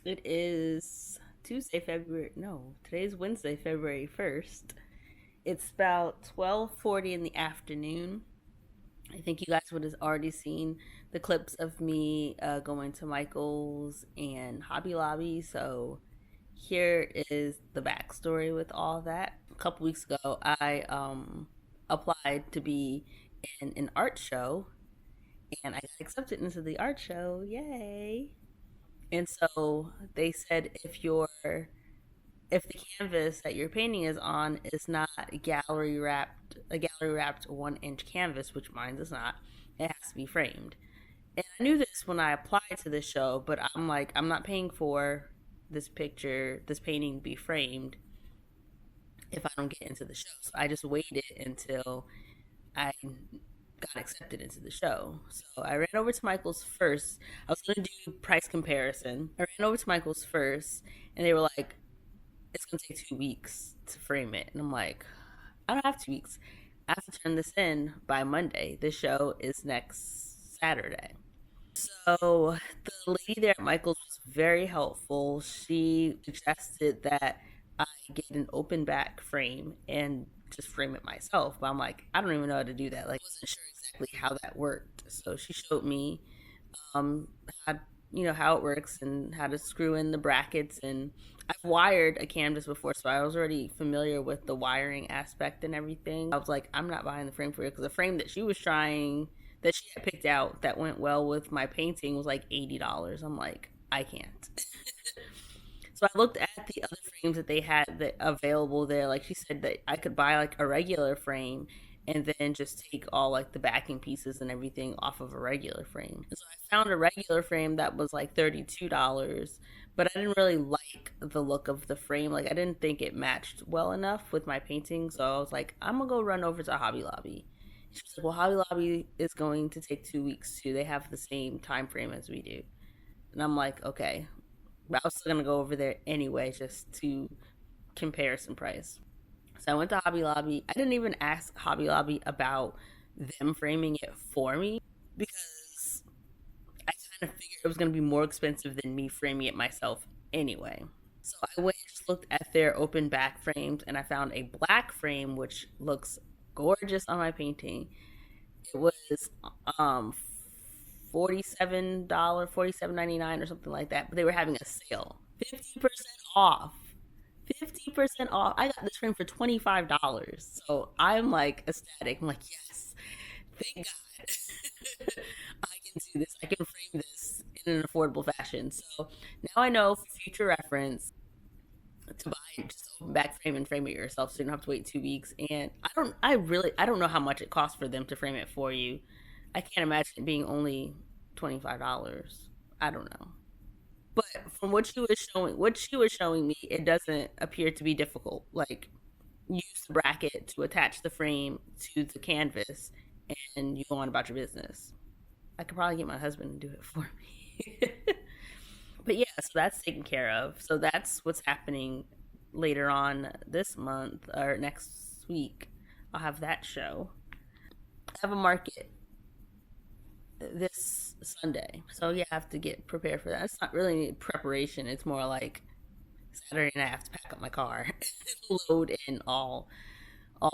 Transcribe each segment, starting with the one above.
It is Tuesday, February. No, today's Wednesday, February 1st. It's about 12:40 in the afternoon. I think you guys would have already seen the clips of me going to Michael's and Hobby Lobby. So here is the backstory with all that. A couple weeks ago, I applied to be in an art show, and I got accepted into the art show. Yay! And so they said if the canvas that your painting is on is not a gallery wrapped 1 inch canvas, which mine is not, it has to be framed. And I knew this when I applied to this show, but I'm like, I'm not paying for this painting be framed if I don't get into the show. So I just waited until I got accepted into the show. So I ran over to Michael's first. I was going to do price comparison. I ran over to Michael's first, and they were like, it's going to take 2 weeks to frame it. And I'm like, I don't have 2 weeks. I have to turn this in by Monday. This show is next Saturday. So the lady there at Michael's was very helpful. She suggested that I get an open back frame and just frame it myself. But I'm like, I don't even know how to do that. Like, I wasn't sure exactly how that worked. So she showed me um how how it works and how to screw in the brackets. And I've wired a canvas before, so I was already familiar with the wiring aspect and everything. I was like, I'm not buying the frame for it because the frame that she had picked out that went well with my painting was like $80. I'm like, I can't. So I looked at the other frames that they had that available there. Like she said that I could buy like a regular frame and then just take all like the backing pieces and everything off of a regular frame. And so I found a regular frame that was like $32, but I didn't really like the look of the frame. Like I didn't think it matched well enough with my painting. So I was like, I'm gonna go run over to Hobby Lobby. She was like, well, Hobby Lobby is going to take 2 weeks too. They have the same time frame as we do. And I'm like, okay. But I was still gonna go over there anyway, just to compare some price. So I went to Hobby Lobby. I didn't even ask Hobby Lobby about them framing it for me because I kind of figured it was gonna be more expensive than me framing it myself anyway. So I went and just looked at their open back frames, and I found a black frame which looks gorgeous on my painting. It was um $47, 47.99 or something like that, but they were having a sale. 50% off. 50% off. I got this frame for $25. So I'm like ecstatic. I'm like, yes, thank God. I can do this. I can frame this in an affordable fashion. So now I know for future reference to buy just open back frame and frame it yourself so you don't have to wait 2 weeks. And I don't know how much it costs for them to frame it for you. I can't imagine it being only $25. I don't know. But from what she was showing me, it doesn't appear to be difficult. Like, use the bracket to attach the frame to the canvas and you go on about your business. I could probably get my husband to do it for me. But yeah, so that's taken care of. So that's what's happening later on this month or next week. I'll have that show. I have a market this Sunday. So yeah, I have to get prepared for that. It's not really preparation. It's more like Saturday night I have to pack up my car, load in all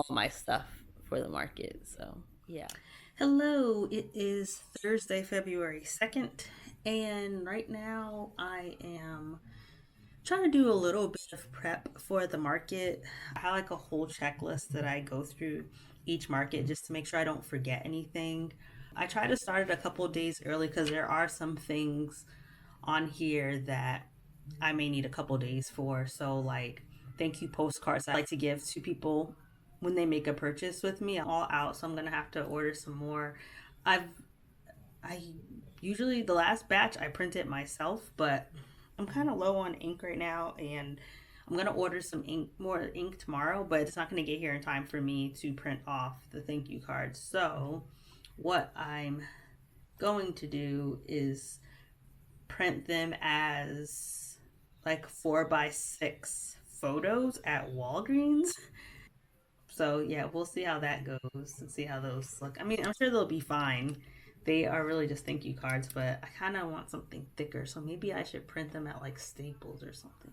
my stuff for the market. So yeah. Hello, it is Thursday, February 2nd, and right now I am trying to do a little bit of prep for the market. I have like a whole checklist that I go through each market just to make sure I don't forget anything. I try to start it a couple of days early because there are some things on here that I may need a couple of days for. So, like thank you postcards I like to give to people when they make a purchase with me, all out. So I'm gonna have to order some more. I've I usually the last batch I print it myself, but I'm kind of low on ink right now, and I'm gonna order some more ink tomorrow. But it's not gonna get here in time for me to print off the thank you cards. So what I'm going to do is print them as like 4x6 photos at Walgreens. So yeah, we'll see how that goes and see how those look. I mean, I'm sure they'll be fine. They are really just thank you cards, but I kind of want something thicker, so maybe I should print them at like Staples or something.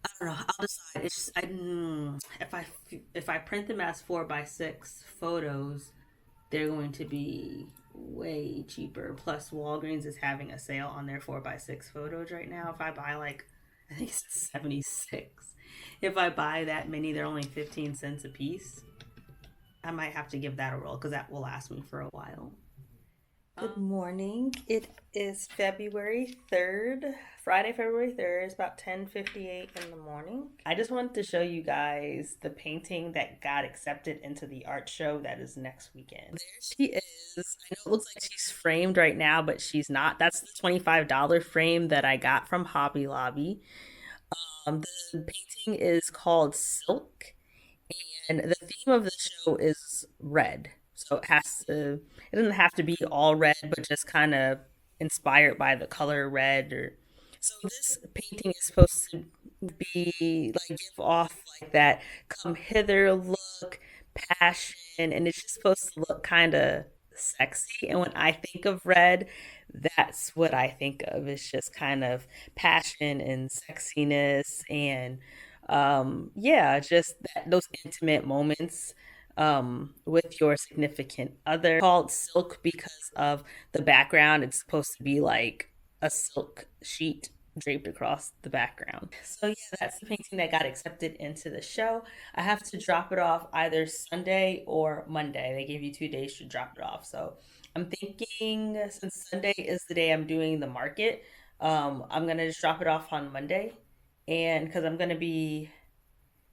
I don't know. I'll decide. It's just, if I print them as 4x6 photos, they're going to be way cheaper. Plus, Walgreens is having a sale on their 4x6 photos right now. If I buy like, I think it's 76. If I buy that many, they're only 15 cents a piece. I might have to give that a roll because that will last me for a while. Good morning. It is February 3rd, Friday, February 3rd. It's about 10:58 in the morning. I just wanted to show you guys the painting that got accepted into the art show that is next weekend. There she is. I know it looks like she's framed right now, but she's not. That's the $25 frame that I got from Hobby Lobby. The painting is called Silk, and the theme of the show is red. So it doesn't have to be all red, but just kind of inspired by the color red. Or so this painting is supposed to be like give off like that come hither look, passion, and it's just supposed to look kind of sexy. And when I think of red, that's what I think of. It's just kind of passion and sexiness and yeah, just those intimate moments with your significant other. Called Silk because of the background. It's supposed to be like a silk sheet draped across the background. So yeah, that's the painting that got accepted into the show. I have to drop it off either Sunday or Monday. They gave you 2 days to drop it off. So I'm thinking since Sunday is the day I'm doing the market, I'm gonna just drop it off on Monday. And because I'm gonna be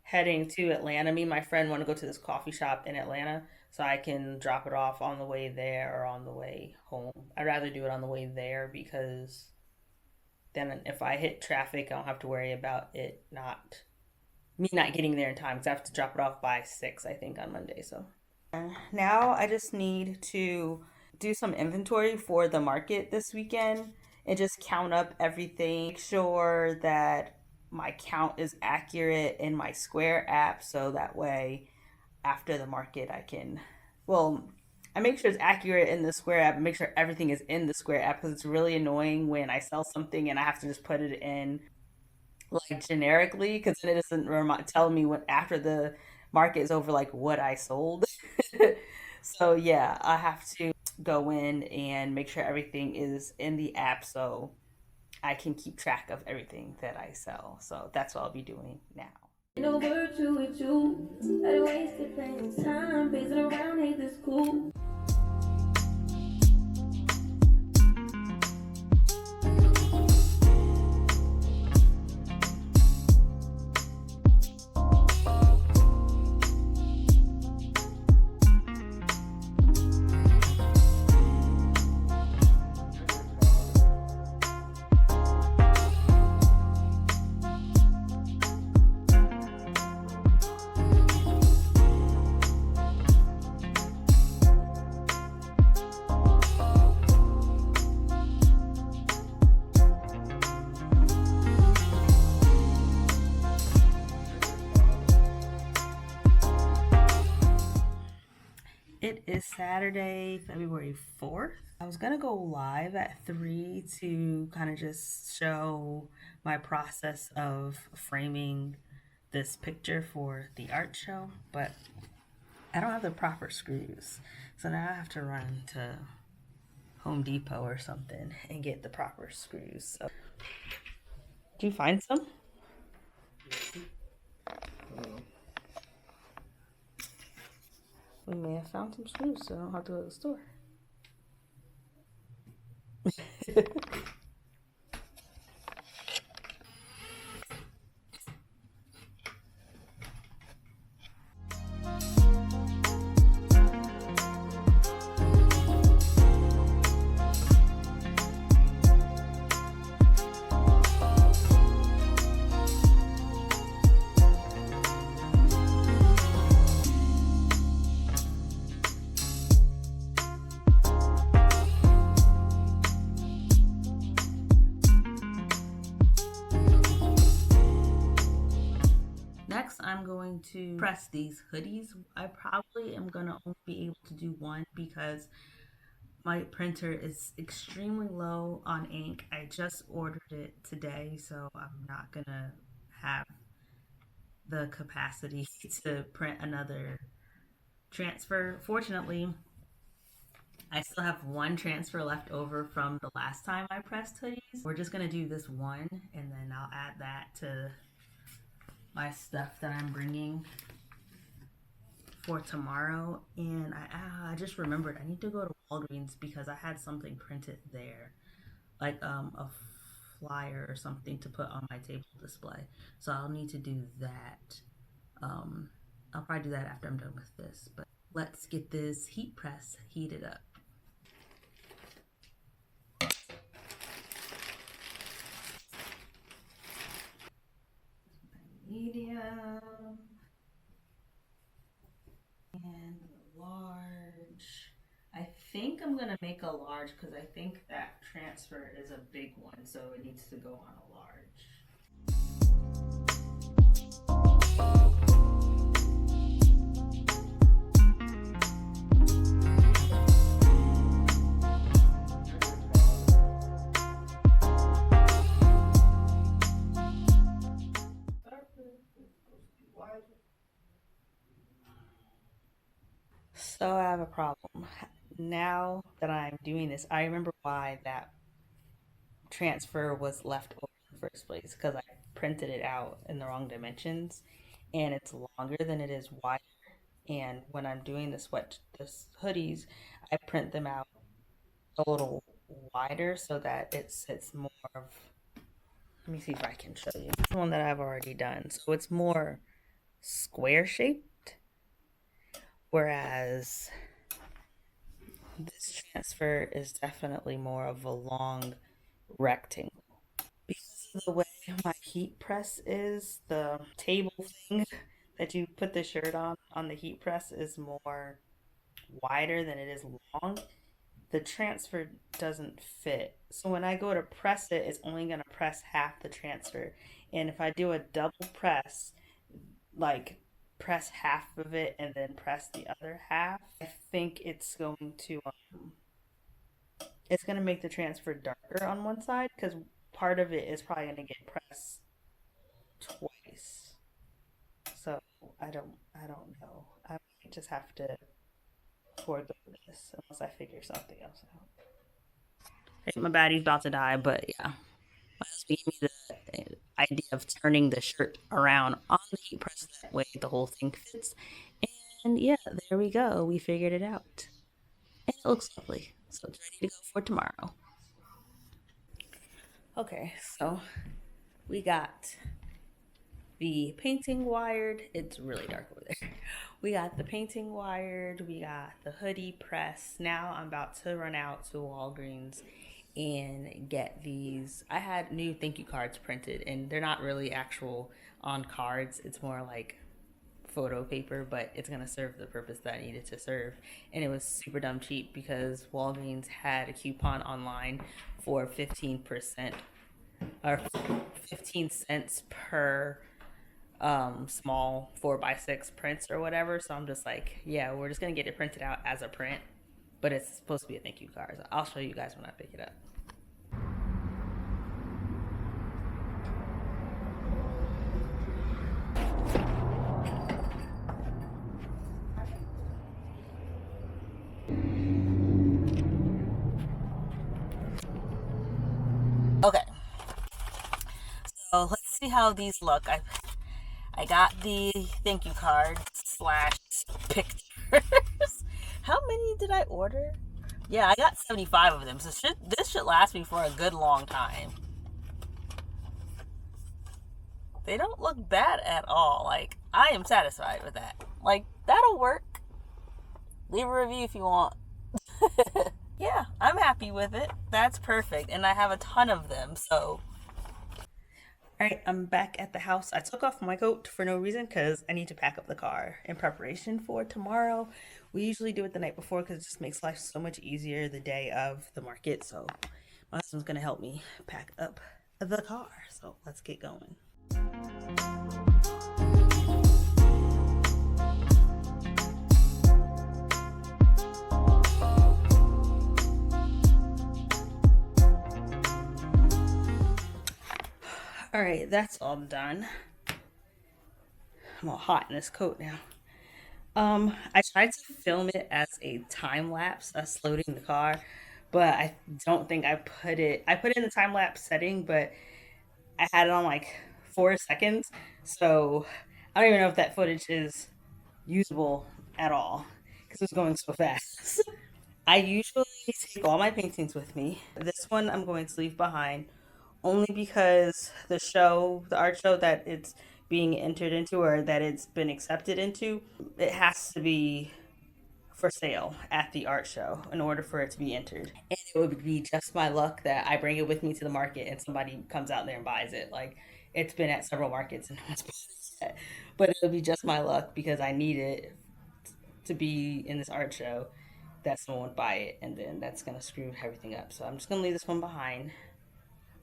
heading to Atlanta. Me and my friend want to go to this coffee shop in Atlanta so I can drop it off on the way there or on the way home. I'd rather do it on the way there because then if I hit traffic, I don't have to worry about it not me not getting there in time because I have to drop it off by 6, I think, on Monday. So now I just need to do some inventory for the market this weekend and just count up everything, make sure that my count is accurate in my Square app so that way after the market I can, well, I make sure it's accurate in the Square app and make sure everything is in the Square app because it's really annoying when I sell something and I have to just put it in like generically because then it doesn't tell me what after the market is over like what I sold. So yeah, I have to go in and make sure everything is in the app so I can keep track of everything that I sell. So that's what I'll be doing now. No word to it, you. I wasted plenty time, pacing around, ain't this cool? It is Saturday, February 4th. I was gonna go live at 3 to kind of just show my process of framing this picture for the art show, but I don't have the proper screws. So now I have to run to Home Depot or something and get the proper screws. So, did you find some? We may have found some screws, so I don't have to go to the store. Next, I'm going to press these hoodies. I probably am going to only be able to do one because My printer is extremely low on ink. I just ordered it today, so I'm not gonna have the capacity to print another transfer. Fortunately, I still have one transfer left over from the last time I pressed hoodies. We're just gonna do this one, and then I'll add that to my stuff that I'm bringing for tomorrow. And I just remembered I need to go to Walgreens because I had something printed there, like a flyer or something to put on my table display. So I'll need to do that. I'll probably do that after I'm done with this. But let's get this heat press heated up. Medium and large. I think I'm gonna make a large because I think that transfer is a big one, so it needs to go on a large. So I have a problem. Now that I'm doing this, I remember why that transfer was left over in the first place because I printed it out in the wrong dimensions and it's longer than it is wide. And when I'm doing this hoodies, I print them out a little wider so that it sits more of, let me see if I can show you. This one that I've already done. So it's more square shaped, whereas this transfer is definitely more of a long rectangle. Because of the way my heat press is, the table thing that you put the shirt on the heat press is more wider than it is long. The transfer doesn't fit. So when I go to press it, it's only going to press half the transfer. And if I do a double press, like press half of it and then press the other half, I think it's going to make the transfer darker on one side because part of it is probably going to get pressed twice. So I don't know. I might just have to forego this unless I figure something else out. Hey, my baddie's about to die, but yeah. My husband gave me the idea of turning the shirt around on the heat press, that way the whole thing fits. And yeah, there we go. We figured it out. And it looks lovely. So it's ready to go for tomorrow. Okay, so we got the painting wired. It's really dark over there. We got the painting wired. We got the hoodie press. Now I'm about to run out to Walgreens and get these. I had new thank you cards printed, and they're not really actual on cards. It's more like photo paper, but it's gonna serve the purpose that I needed to serve. And it was super dumb cheap because Walgreens had a coupon online for 15% or 15 cents per small 4x6 prints or whatever. So I'm just like, yeah, we're just gonna get it printed out as a print, but it's supposed to be a thank you card. So I'll show you guys when I pick it up. Okay, so let's see how these look. I got the thank you card slash pictures. How many did I order? Yeah, I got 75 of them. So this should last me for a good long time. They don't look bad at all. Like, I am satisfied with that. Like, that'll work. Leave a review if you want. Yeah, I'm happy with it. That's perfect. And I have a ton of them, so. All right, I'm back at the house. I took off my coat for no reason because I need to pack up the car in preparation for tomorrow. We usually do it the night before because it just makes life so much easier the day of the market. So my husband's going to help me pack up the car. So let's get going. All right, that's all done. I'm all hot in this coat now. I tried to film it as a time lapse, us loading the car, but I don't think I put it in the time lapse setting, but I had it on like 4 seconds. So I don't even know if that footage is usable at all because it was going so fast. I usually take all my paintings with me. This one I'm going to leave behind only because the art show that it's being entered into or that it's been accepted into, it has to be for sale at the art show in order for it to be entered. And it would be just my luck that I bring it with me to the market and somebody comes out there and buys it. Like it's been at several markets and no one's bought it yet. But it would be just my luck because I need it to be in this art show that someone would buy it, and then that's gonna screw everything up. So I'm just gonna leave this one behind.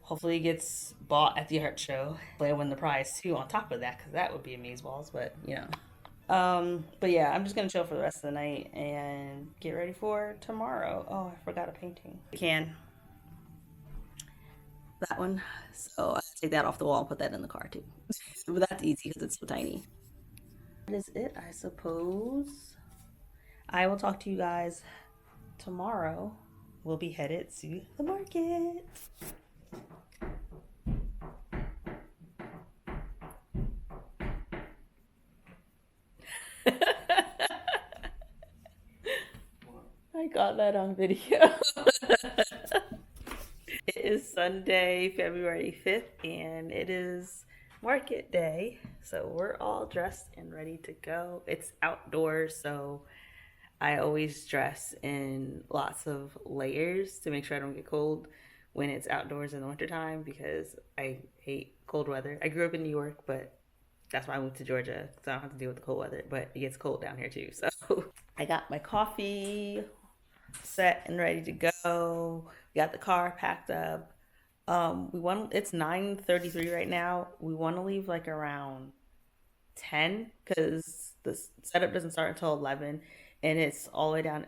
Hopefully it gets bought at the art show. Hopefully I win the prize too on top of that, because that would be amazeballs, but you know. But yeah, I'm just gonna chill for the rest of the night and get ready for tomorrow. Oh, I forgot a painting. Can. That one. So I take that off the wall and put that in the car too. But that's easy because it's so tiny. That is it, I suppose. I will talk to you guys tomorrow. We'll be headed to the market. I got that on video. It is Sunday, February 5th, and it is market day. So we're all dressed and ready to go. It's outdoors, so I always dress in lots of layers to make sure I don't get cold when it's outdoors in the wintertime because I hate cold weather. I grew up in New York, but that's why I moved to Georgia because I don't have to deal with the cold weather, but it gets cold down here too. So I got my coffee set and ready to go. We got the car packed up. It's 9:33 right now. We want to leave like around 10 because the setup doesn't start until 11, and it's all the way down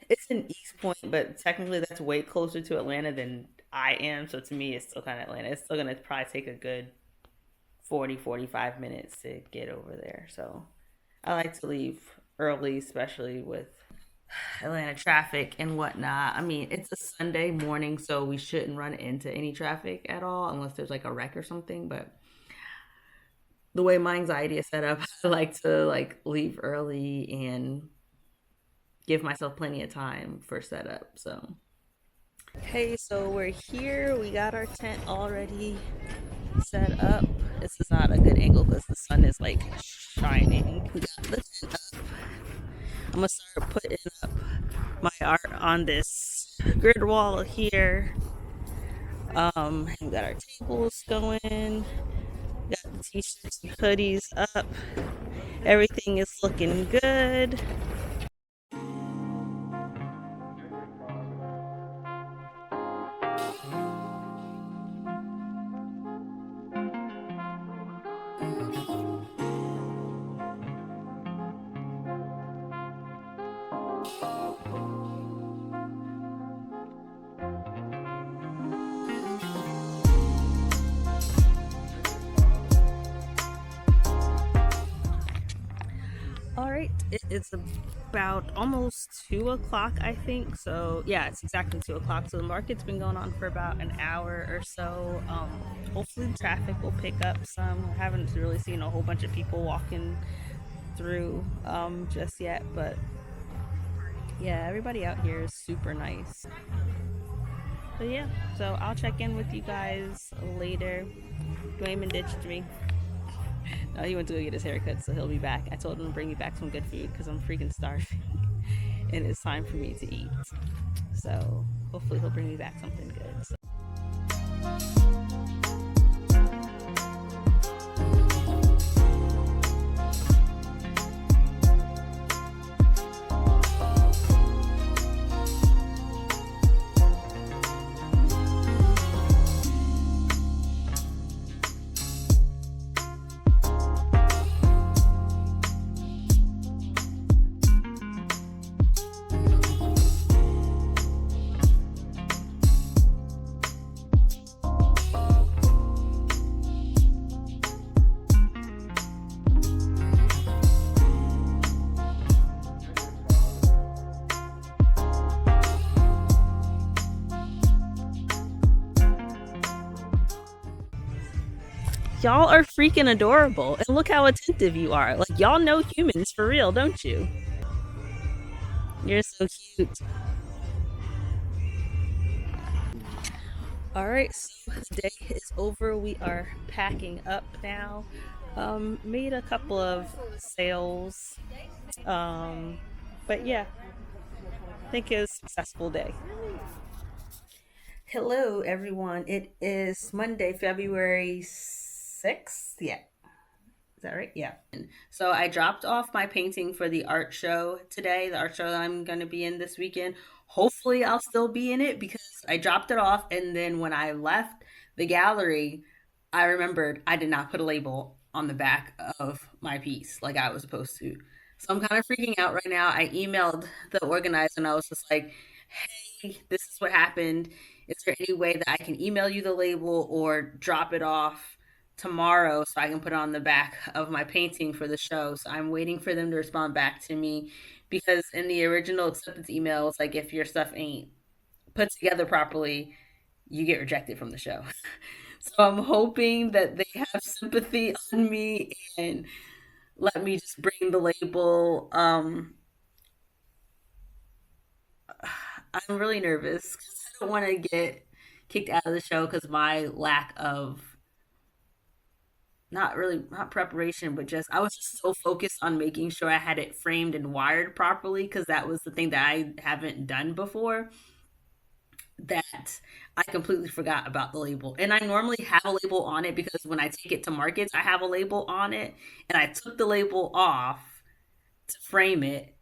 it's in East Point, but technically that's way closer to Atlanta than I am. So to me, it's still kind of Atlanta. It's still gonna probably take a good 45 minutes to get over there. So I like to leave early, especially with Atlanta traffic and whatnot. I mean, it's a Sunday morning, so we shouldn't run into any traffic at all unless there's like a wreck or something. But the way my anxiety is set up, I like to like leave early and give myself plenty of time for setup. So okay, so we're here. We got our tent already set up. This is not a good angle because the sun is like shining. We got the tent up. I'm gonna start putting up my art on this grid wall here. We got our tables going. Got the t-shirts and hoodies up. Everything is looking good. All right, it's about almost 2 o'clock, I think. So yeah, it's exactly 2 o'clock. So the market's been going on for about an hour or so. Hopefully the traffic will pick up some. I haven't really seen a whole bunch of people walking through just yet, but yeah, everybody out here is super nice. But yeah, so I'll check in with you guys later. Dwayne ditched me. He went to go get his haircut, so he'll be back. I told him to bring me back some good food because I'm freaking starving and it's time for me to eat. So hopefully he'll bring me back something good. So. Y'all are freaking adorable. And look how attentive you are. Like, y'all know humans for real, don't you? You're so cute. All right, so the day is over. We are packing up now. Made a couple of sales. Um, but yeah, I think it was a successful day. Hello, everyone. It is Monday, February 6th. Yeah, is that right? Yeah. So I dropped off my painting for the art show today, the art show that I'm going to be in this weekend. Hopefully, I'll still be in it because I dropped it off. And then when I left the gallery, I remembered I did not put a label on the back of my piece like I was supposed to. So I'm kind of freaking out right now. I emailed the organizer and I was just like, hey, this is what happened. Is there any way that I can email you the label or drop it off tomorrow so I can put it on the back of my painting for the show? So I'm waiting for them to respond back to me because in the original acceptance email, it's like if your stuff ain't put together properly, you get rejected from the show. So I'm hoping that they have sympathy on me and let me just bring the label. I'm really nervous because I don't want to get kicked out of the show because my lack of not preparation, but just I was just so focused on making sure I had it framed and wired properly because that was the thing that I haven't done before that I completely forgot about the label. And I normally have a label on it because when I take it to markets, I have a label on it. And I took the label off to frame it.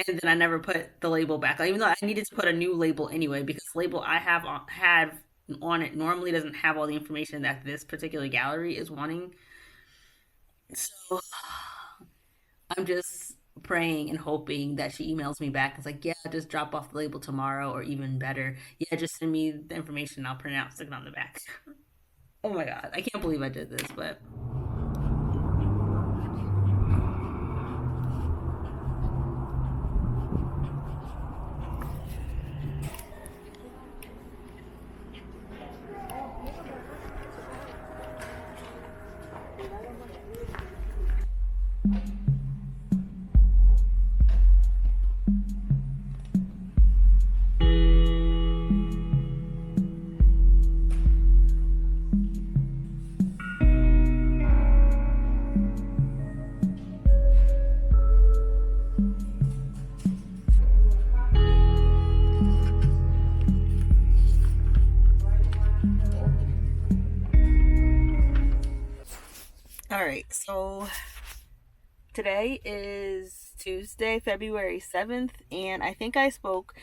And then I never put the label back. Even though I needed to put a new label anyway, because the label I have on it normally doesn't have all the information that this particular gallery is wanting. So I'm just praying and hoping that she emails me back. It's like, yeah, just drop off the label tomorrow, or even better, yeah, just send me the information. I'll print it out, stick it on the back. Oh my god, I can't believe I did this, but all right. So today is Tuesday, February 7th, and I think I spoke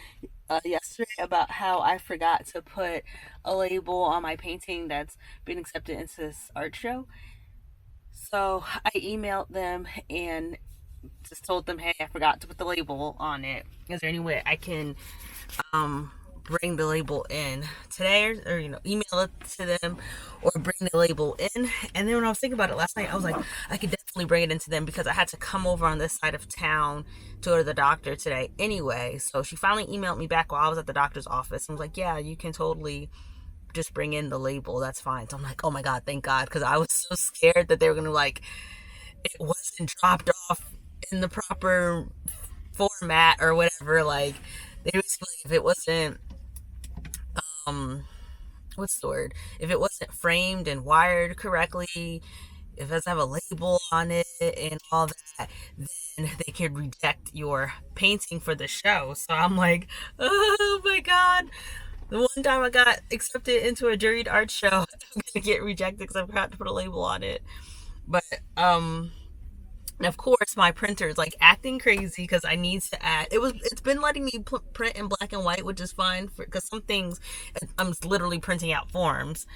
yesterday about how I forgot to put a label on my painting that's been accepted into this art show. So I emailed them and just told them, hey, I forgot to put the label on it. Is there any way I can bring the label in today, or email it to them or bring the label in? And then when I was thinking about it last night, I was like, I could definitely bring it into them because I had to come over on this side of town to go to the doctor today anyway. So she finally emailed me back while I was at the doctor's office and was like, yeah, you can totally just bring in the label, that's fine. So I'm like, oh my god, thank god, because I was so scared that they were gonna like it wasn't dropped off in the proper format or whatever. Like they basically, if it wasn't um what's the word, if it wasn't framed and wired correctly, if it doesn't have a label on it and all that, then they could reject your painting for the show. So I'm like, oh my god, the one time I got accepted into a juried art show, I'm gonna get rejected because I forgot to put a label on it. But and of course, my printer is like acting crazy because I need to add. It's been letting me print in black and white, which is fine because some things I'm literally printing out forms.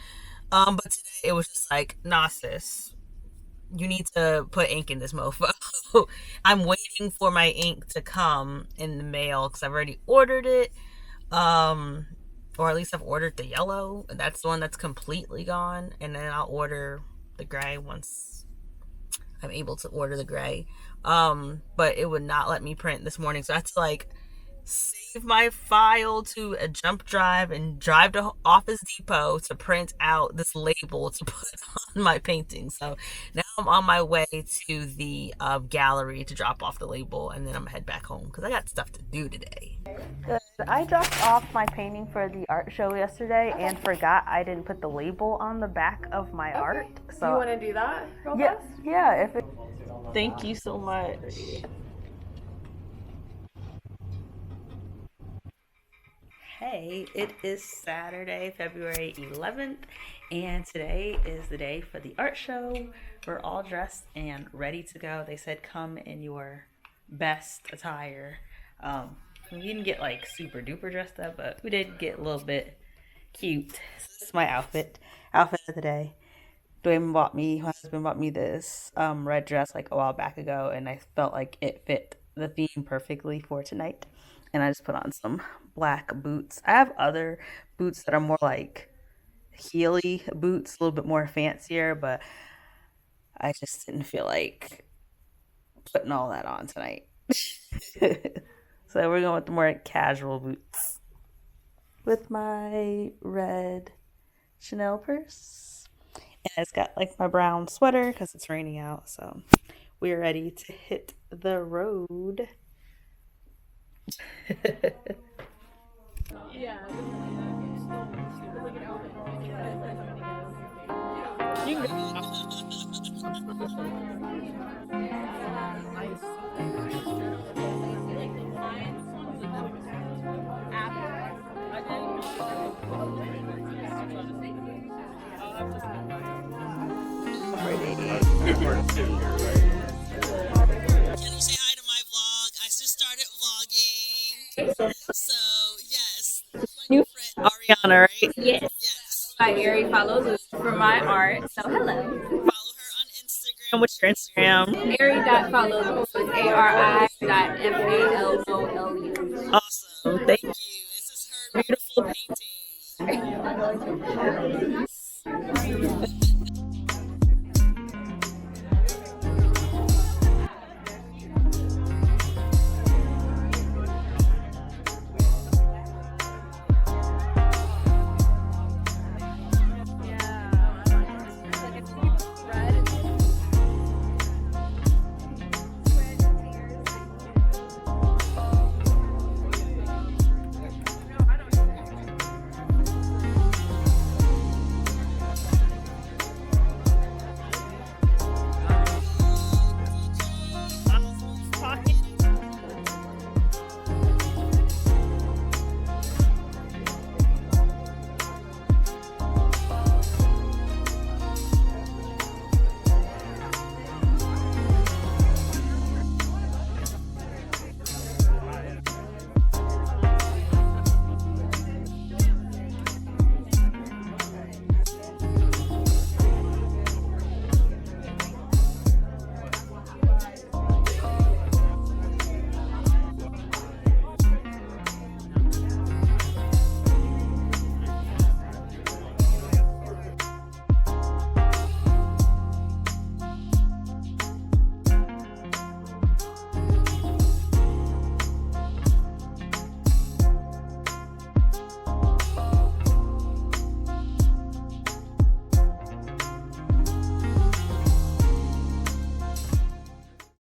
But today it was just like, nah, sis, you need to put ink in this mofo. I'm waiting for my ink to come in the mail because I've already ordered it. Or at least I've ordered the yellow. That's the one that's completely gone, and then I'll order the gray once I'm able to order the gray. But it would not let me print this morning, so I had to like save my file to a jump drive and drive to Office Depot to print out this label to put on my painting. So now I'm on my way to the gallery to drop off the label, and then I'm gonna head back home because I got stuff to do today. Good. I dropped off my painting for the art show yesterday and forgot I didn't put the label on the back of my art. So you want to do that real yeah, fast? yeah. Thank you so much. Hey, it is Saturday, February 11th, and today is the day for the art show. We're all dressed and ready to go. They said come in your best attire. We didn't get like super duper dressed up, but we did get a little bit cute. This is my outfit of the day. My husband bought me this red dress like a while back ago, and I felt like it fit the theme perfectly for tonight. And I just put on some black boots. I have other boots that are more like heely boots, a little bit more fancier, but I just didn't feel like putting all that on tonight. So we're going with the more casual boots with my red Chanel purse. And it's got like my brown sweater because it's raining out. So we're ready to hit the road. Yeah. You Can you say hi to my vlog? I just started vlogging. So, yes. new friend Ariana, right? Yes. Yes. Hi, Ari. Follow Lou for my art. So, hello. Follow her on Instagram. What's your Instagram? Ari.follow is ARI.FALOLU. Awesome. Thank you. This is her beautiful painting.